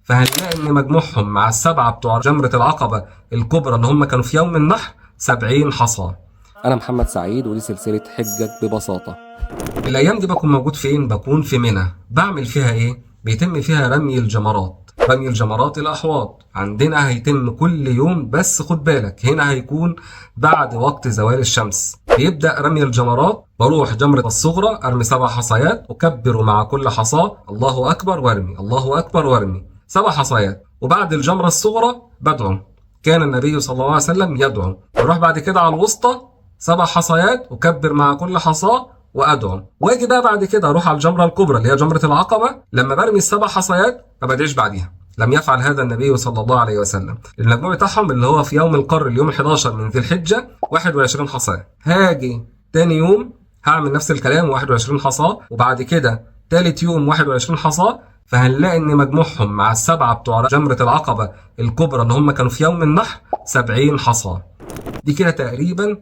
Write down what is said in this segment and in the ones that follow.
فهنلاقي ان مجموعهم مع السبعه بتوع جمره العقبه الكبرى اللي هم كانوا في يوم النحر 70 حصى. أنا محمد سعيد ودي سلسلة حجك ببساطة. الايام دي بكون موجود فين؟ بكون في منى. بعمل فيها ايه؟ بيتم فيها رمي الجمرات. رمي الجمرات الاحواض عندنا هيتم كل يوم، بس خد بالك هنا هيكون بعد وقت زوال الشمس. بيبدا رمي الجمرات، بروح جمره الصغرى ارمي 7 حصيات، اكبر مع كل حصاه الله اكبر وارمي، الله اكبر وارمي 7 حصيات. وبعد الجمره الصغرى بدعو، كان النبي صلى الله عليه وسلم يدعو. بروح بعد كده على الوسطى 7 حصيات، اكبر مع كل حصاه وادعو. واجي بقى بعد كده اروح على الجمره الكبرى اللي هي جمره العقبه. لما برمي ال7 حصيات ما بدعيش بعديها، لم يفعل هذا النبي صلى الله عليه وسلم. المجموع بتاعهم اللي هو في يوم القر اليوم 11 من ذي الحجه 21 حصاه. هاجي تاني يوم هعمل نفس الكلام 21 حصاه، وبعد كده تالت يوم 21 حصاه. فهنلاقي ان مجموعهم مع السبعه بتوع جمره العقبه الكبرى اللي هم كانوا في يوم النحر 70 حصاه. دي كده تقريبا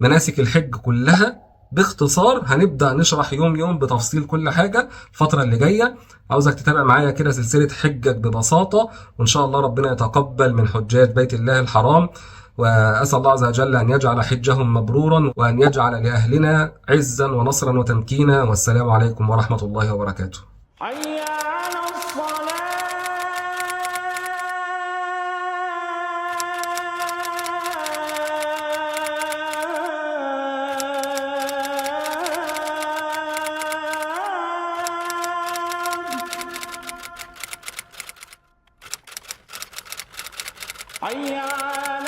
مناسك الحج كلها باختصار. هنبدأ نشرح يوم يوم بتفصيل كل حاجة الفترة اللي جاية. عاوزك تتابع معايا كده سلسلة حجك ببساطة، وإن شاء الله ربنا يتقبل من حجاج بيت الله الحرام. وأسأل الله عز وجل أن يجعل حجهم مبرورا، وأن يجعل لأهلنا عزا ونصرا وتمكينا. والسلام عليكم ورحمة الله وبركاته. حي على الصلاة. حي على